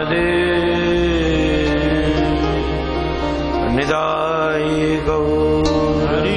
राधे निदाय गौरी।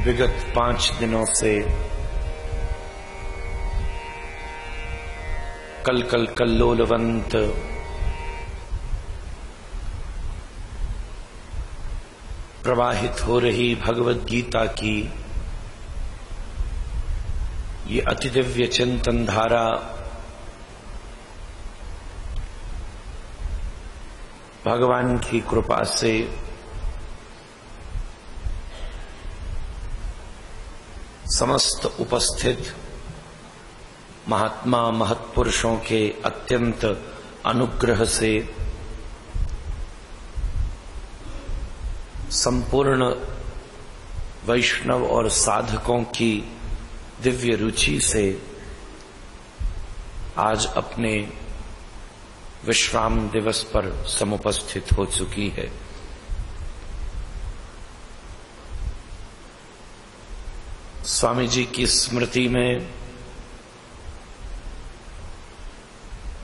विगत 5 दिनों से कल कल्लोलवंत प्रवाहित हो रही भगवत गीता की ये अति दिव्य चिंतन धारा भगवान की कृपा से समस्त उपस्थित महात्मा महत्पुरुषों के अत्यंत अनुग्रह से संपूर्ण वैष्णव और साधकों की दिव्य रुचि से आज अपने विश्राम दिवस पर समुपस्थित हो चुकी है। स्वामी जी की स्मृति में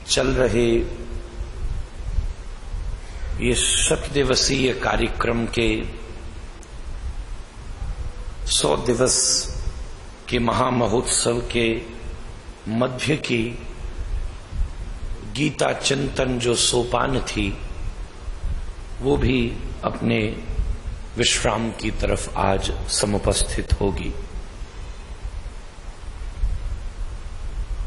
चल रहे ये 100 दिवसीय कार्यक्रम के 100 दिवस के महामहोत्सव के मध्य की गीता चिंतन जो सोपान थी वो भी अपने विश्राम की तरफ आज समुपस्थित होगी।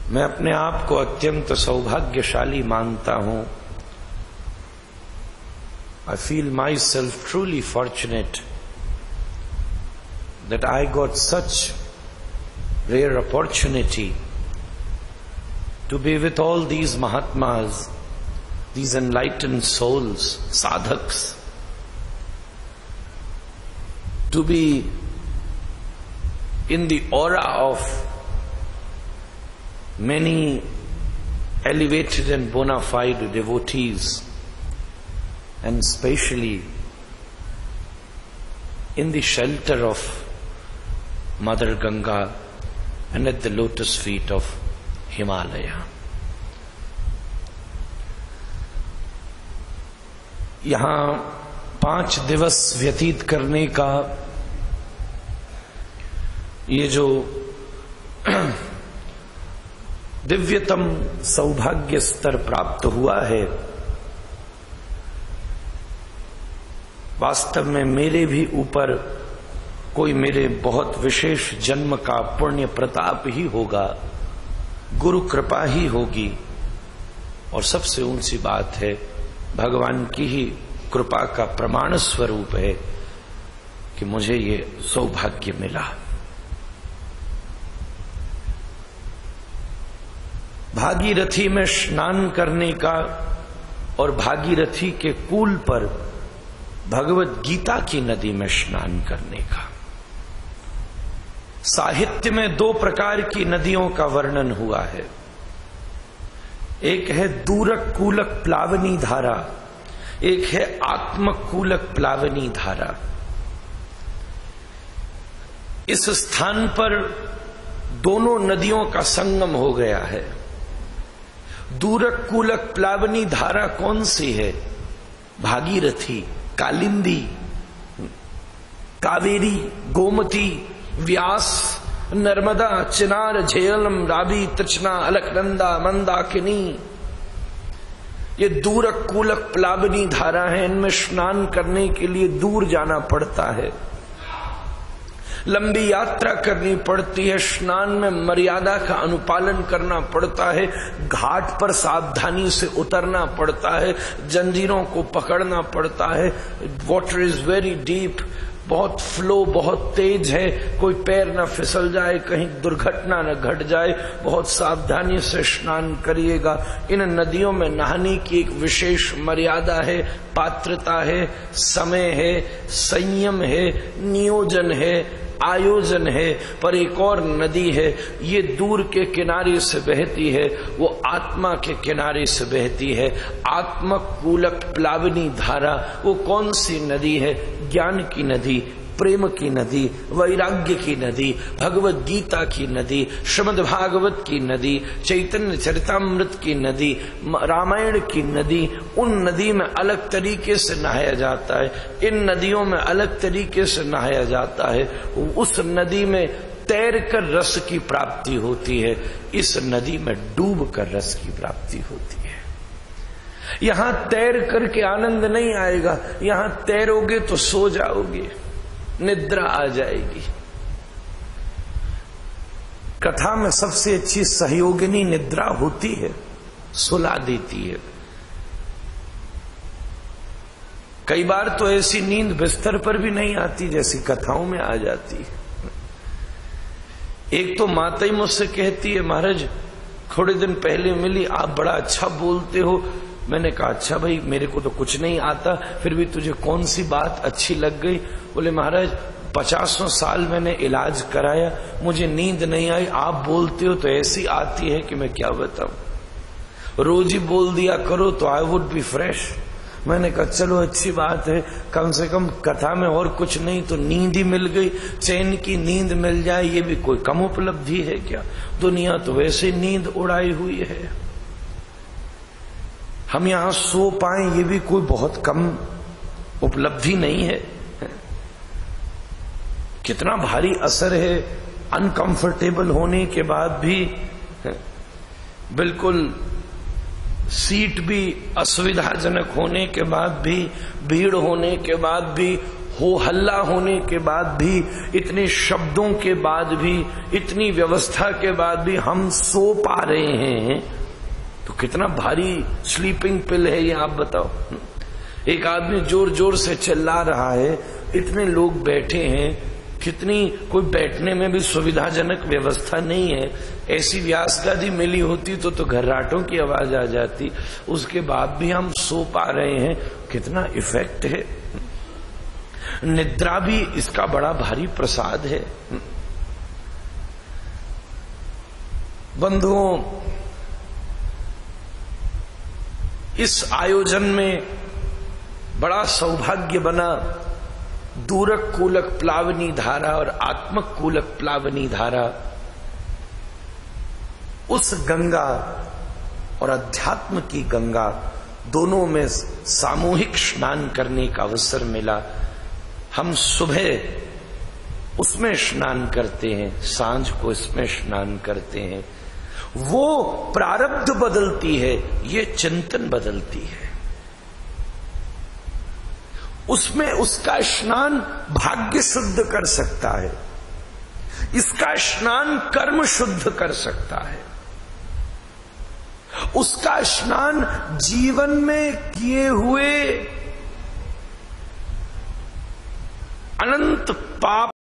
मैं अपने आप को अत्यंत सौभाग्यशाली मानता हूं। I feel myself truly fortunate that I got such rare opportunity to be with all these Mahatmas, these enlightened souls, sadhaks, to be in the aura of many elevated and bona fide devotees, and especially in the shelter of Mother Ganga and at the lotus feet of Himalaya. यहाँ 5 दिवस व्यतीत करने का ये जो दिव्यतम सौभाग्य स्तर प्राप्त हुआ है, वास्तव में मेरे भी ऊपर कोई मेरे बहुत विशेष जन्म का पुण्य प्रताप ही होगा, गुरु कृपा ही होगी, और सबसे ऊंची बात है भगवान की ही कृपा का प्रमाण स्वरूप है कि मुझे ये सौभाग्य मिला। भागीरथी में स्नान करने का और भागीरथी के कूल पर भगवत गीता की नदी में स्नान करने का। साहित्य में 2 प्रकार की नदियों का वर्णन हुआ है। एक है दूरक कूलक प्लावनी धारा, एक है आत्मकूलक प्लावनी धारा। इस स्थान पर दोनों नदियों का संगम हो गया है। दूरक कूलक प्लावनी धारा कौन सी है? भागीरथी, कालिंदी, कावेरी, गोमती, व्यास, नर्मदा, चिनार, झेलम, रावी, तृष्णा, अलकनंदा, मंदाकिनी, ये दूरक कूलक प्लावनी धारा है। इनमें स्नान करने के लिए दूर जाना पड़ता है, लंबी यात्रा करनी पड़ती है, स्नान में मर्यादा का अनुपालन करना पड़ता है, घाट पर सावधानी से उतरना पड़ता है, जंजीरों को पकड़ना पड़ता है। वाटर इज वेरी डीप, बहुत फ्लो बहुत तेज है, कोई पैर न फिसल जाए, कहीं दुर्घटना न घट जाए, बहुत सावधानी से स्नान करिएगा। इन नदियों में नहाने की एक विशेष मर्यादा है, पात्रता है, समय है, संयम है, नियोजन है, आयोजन है। पर एक और नदी है, ये दूर के किनारे से बहती है, वो आत्मा के किनारे से बहती है। आत्मकूलक प्लावनी धारा, वो कौन सी नदी है? ज्ञान की नदी, प्रेम की नदी, वैराग्य की नदी, भगवत गीता की नदी, श्रीमद् भागवत की नदी, चैतन्य चरितामृत की नदी, रामायण की नदी। उन नदी में अलग तरीके से नहाया जाता है, इन नदियों में अलग तरीके से नहाया जाता है। उस नदी में तैर कर रस की प्राप्ति होती है, इस नदी में डूब कर रस की प्राप्ति होती है। यहां तैर करके आनंद नहीं आएगा, यहां तैरोगे तो सो जाओगे, निद्रा आ जाएगी। कथा में सबसे अच्छी सहयोगिनी निद्रा होती है, सुला देती है। कई बार तो ऐसी नींद बिस्तर पर भी नहीं आती जैसी कथाओं में आ जाती है। एक तो माता ही मुझसे कहती है, महाराज थोड़े दिन पहले मिली, आप बड़ा अच्छा बोलते हो। मैंने कहा अच्छा भाई, मेरे को तो कुछ नहीं आता, फिर भी तुझे कौन सी बात अच्छी लग गई? बोले महाराज 50 साल मैंने इलाज कराया, मुझे नींद नहीं आई, आप बोलते हो तो ऐसी आती है कि मैं क्या बताऊं। रोज ही बोल दिया करो तो आई वुड बी फ्रेश। मैंने कहा चलो अच्छी बात है, कम से कम कथा में और कुछ नहीं तो नींद ही मिल गई, चैन की नींद मिल जाए, ये भी कोई कम उपलब्धि है क्या? दुनिया तो वैसे नींद उड़ाई हुई है, हम यहां सो पाए ये भी कोई बहुत कम उपलब्धि नहीं है। कितना भारी असर है, अनकंफर्टेबल होने के बाद भी, बिल्कुल सीट भी असुविधाजनक होने के बाद भी, भीड़ होने के बाद भी, हो हल्ला होने के बाद भी, इतने शब्दों के बाद भी, इतनी व्यवस्था के बाद भी हम सो पा रहे हैं, तो कितना भारी स्लीपिंग पिल है ये आप बताओ। एक आदमी जोर जोर से चिल्ला रहा है, इतने लोग बैठे हैं, कितनी कोई बैठने में भी सुविधाजनक व्यवस्था नहीं है। ऐसी व्यास गादी मिली होती तो घर्राटों की आवाज आ जाती, उसके बाद भी हम सो पा रहे हैं, कितना इफेक्ट है। निद्रा भी इसका बड़ा भारी प्रसाद है। बंधुओं, इस आयोजन में बड़ा सौभाग्य बना। दूरक कूलक प्लावनी धारा और आत्मक कूलक प्लावनी धारा, उस गंगा और अध्यात्म की गंगा दोनों में सामूहिक स्नान करने का अवसर मिला। हम सुबह उसमें स्नान करते हैं, सांझ को इसमें स्नान करते हैं। वो प्रारब्ध बदलती है, ये चिंतन बदलती है। उसमें उसका स्नान भाग्य शुद्ध कर सकता है, इसका स्नान कर्म शुद्ध कर सकता है, उसका स्नान जीवन में किए हुए अनंत पाप